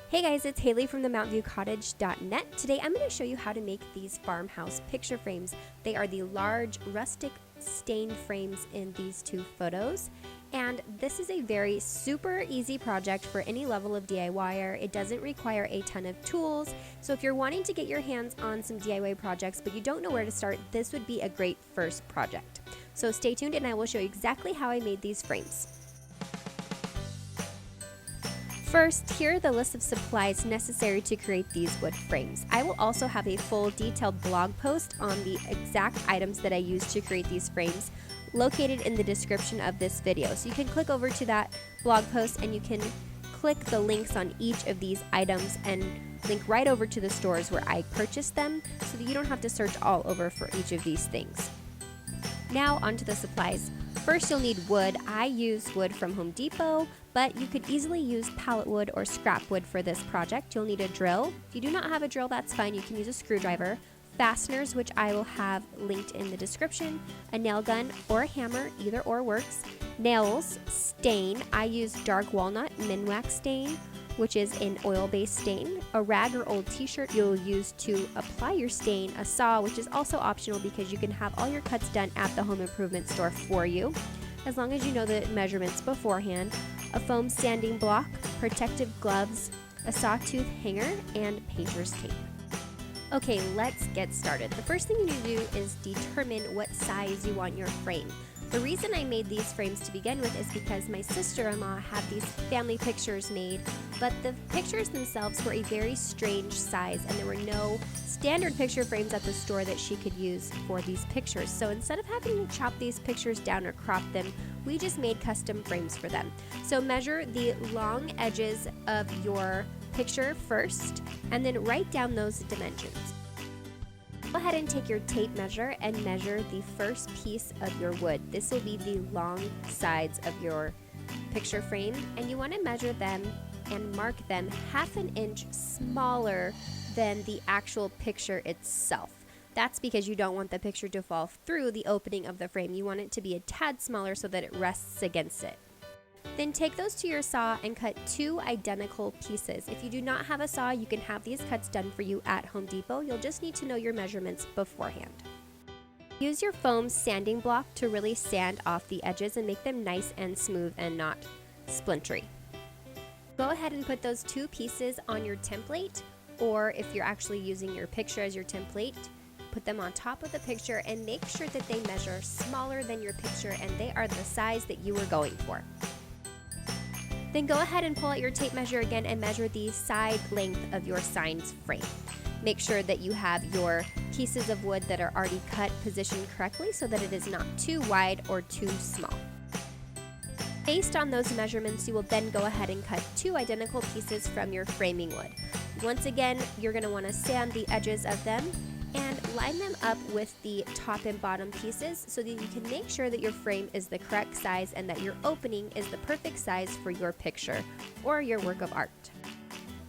Hey guys, it's Haley from the MountViewCottage.net. Today I'm going to show you how to make these farmhouse picture frames. They are the large rustic stained frames in these two photos. And this is a very super easy project for any level of DIYer. It doesn't require a ton of tools. So if you're wanting to get your hands on some DIY projects but you don't know where to start, this would be a great first project. So stay tuned and I will show you exactly how I made these frames. First, here are the list of supplies necessary to create these wood frames. I will also have a full detailed blog post on the exact items that I used to create these frames located in the description of this video. So you can click over to that blog post and you can click the links on each of these items and link right over to the stores where I purchased them so that you don't have to search all over for each of these things. Now onto the supplies. First, you'll need wood. I use wood from Home Depot, but you could easily use pallet wood or scrap wood for this project. You'll need a drill. If you do not have a drill, that's fine. You can use a screwdriver. Fasteners, which I will have linked in the description. A nail gun or a hammer, either or works. Nails, stain. I use dark walnut minwax stain, which is an oil-based stain. A rag or old t-shirt you'll use to apply your stain. A saw, which is also optional because you can have all your cuts done at the home improvement store for you, as long as you know the measurements beforehand. A foam sanding block, protective gloves, a sawtooth hanger, and painter's tape. Okay, let's get started. The first thing you need to do is determine what size you want your frame. The reason I made these frames to begin with is because my sister-in-law had these family pictures made, but the pictures themselves were a very strange size and there were no standard picture frames at the store that she could use for these pictures. So instead of having to chop these pictures down or crop them, we just made custom frames for them. So measure the long edges of your picture first and then write down those dimensions. Go ahead and take your tape measure and measure the first piece of your wood. This will be the long sides of your picture frame, and you want to measure them and mark them 1/2 inch smaller than the actual picture itself. That's because you don't want the picture to fall through the opening of the frame. You want it to be a tad smaller so that it rests against it. Then take those to your saw and cut 2 identical pieces. If you do not have a saw, you can have these cuts done for you at Home Depot. You'll just need to know your measurements beforehand. Use your foam sanding block to really sand off the edges and make them nice and smooth and not splintery. Go ahead and put those 2 pieces on your template, or if you're actually using your picture as your template, put them on top of the picture and make sure that they measure smaller than your picture and they are the size that you were going for. Then go ahead and pull out your tape measure again and measure the side length of your sign's frame. Make sure that you have your pieces of wood that are already cut positioned correctly so that it is not too wide or too small. Based on those measurements, you will then go ahead and cut 2 identical pieces from your framing wood. Once again, you're going to want to sand the edges of them and line them up with the top and bottom pieces so that you can make sure that your frame is the correct size and that your opening is the perfect size for your picture or your work of art.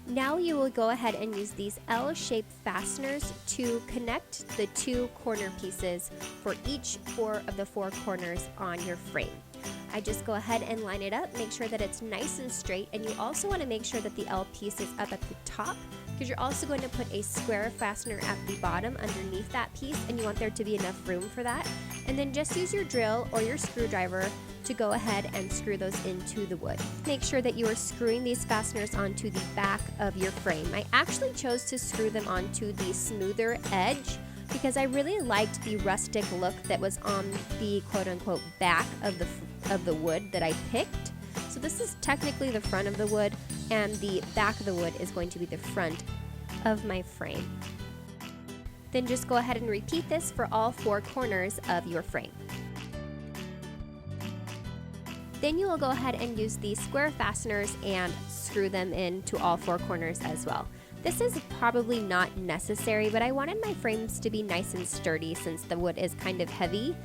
Now you will go ahead and use these L-shaped fasteners to connect the 2 corner pieces for each 4 of the 4 corners on your frame. I just go ahead and line it up, make sure that it's nice and straight, and you also want to make sure that the L piece is up at the top because you're also going to put a square fastener at the bottom underneath that piece, and you want there to be enough room for that. And then just use your drill or your screwdriver to go ahead and screw those into the wood. Make sure that you are screwing these fasteners onto the back of your frame. I actually chose to screw them onto the smoother edge because I really liked the rustic look that was on the quote-unquote back of the wood that I picked. So this is technically the front of the wood, and the back of the wood is going to be the front of my frame. Then just go ahead and repeat this for all 4 corners of your frame. Then you will go ahead and use the square fasteners and screw them into all 4 corners as well. This is probably not necessary, but I wanted my frames to be nice and sturdy since the wood is kind of heavy.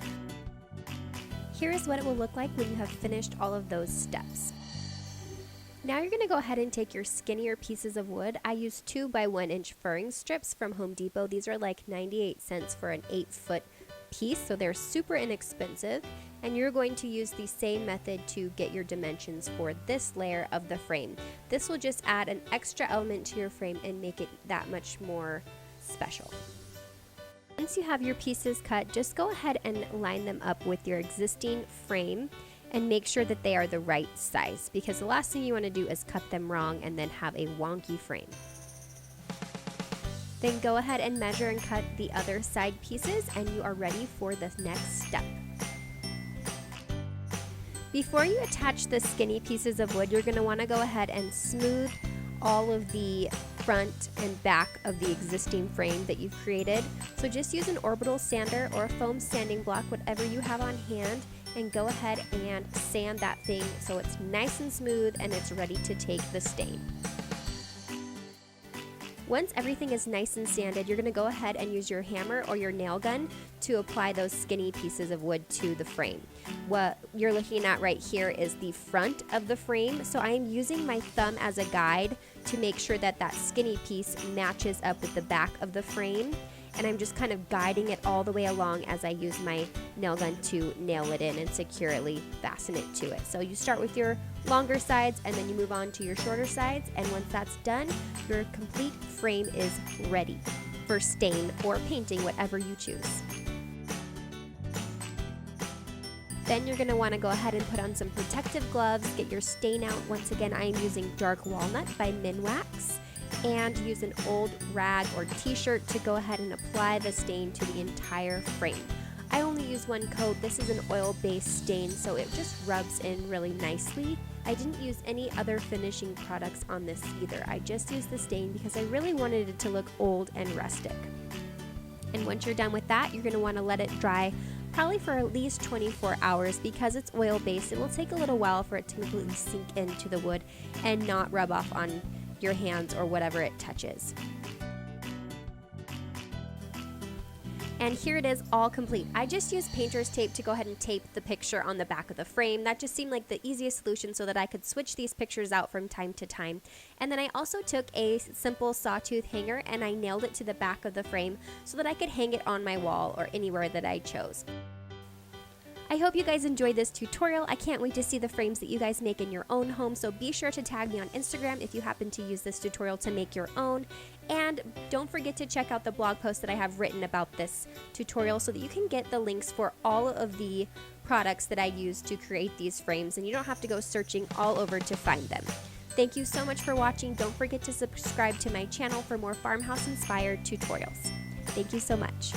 Here is what it will look like when you have finished all of those steps. Now you're going to go ahead and take your skinnier pieces of wood. I use 2 by 1 inch furring strips from Home Depot. These are like 98 cents for an 8-foot piece, so they're super inexpensive. and you're going to use the same method to get your dimensions for this layer of the frame. This will just add an extra element to your frame and make it that much more special. Once you have your pieces cut, just go ahead and line them up with your existing frame and make sure that they are the right size, because the last thing you want to do is cut them wrong and then have a wonky frame. Then go ahead and measure and cut the other side pieces, and you are ready for the next step. Before you attach the skinny pieces of wood, you're going to want to go ahead and smooth all of the front and back of the existing frame that you've created. So just use an orbital sander or a foam sanding block, whatever you have on hand, and go ahead and sand that thing so it's nice and smooth and it's ready to take the stain. Once everything is nice and sanded, you're going to go ahead and use your hammer or your nail gun to apply those skinny pieces of wood to the frame. What you're looking at right here is the front of the frame, so I am using my thumb as a guide to make sure that that skinny piece matches up with the back of the frame, and I'm just kind of guiding it all the way along as I use my nail gun to nail it in and securely fasten it to it. So you start with your longer sides and then you move on to your shorter sides, and once that's done, your complete frame is ready for stain or painting, whatever you choose. Then you're going to want to go ahead and put on some protective gloves, get your stain out. Once again, I am using Dark Walnut by Minwax, and use an old rag or t-shirt to go ahead and apply the stain to the entire frame. I only use one coat. This is an oil-based stain, so it just rubs in really nicely. I didn't use any other finishing products on this either. I just used the stain because I really wanted it to look old and rustic. And once you're done with that, you're going to want to let it dry probably for at least 24 hours. Because it's oil-based, it will take a little while for it to completely sink into the wood and not rub off on your hands or whatever it touches. And here it is, all complete. I just used painter's tape to go ahead and tape the picture on the back of the frame. That just seemed like the easiest solution so that I could switch these pictures out from time to time. And then I also took a simple sawtooth hanger and I nailed it to the back of the frame so that I could hang it on my wall or anywhere that I chose. I hope you guys enjoyed this tutorial. I can't wait to see the frames that you guys make in your own home, so be sure to tag me on Instagram if you happen to use this tutorial to make your own. And don't forget to check out the blog post that I have written about this tutorial so that you can get the links for all of the products that I use to create these frames, and you don't have to go searching all over to find them. Thank you so much for watching. Don't forget to subscribe to my channel for more farmhouse inspired tutorials. Thank you so much.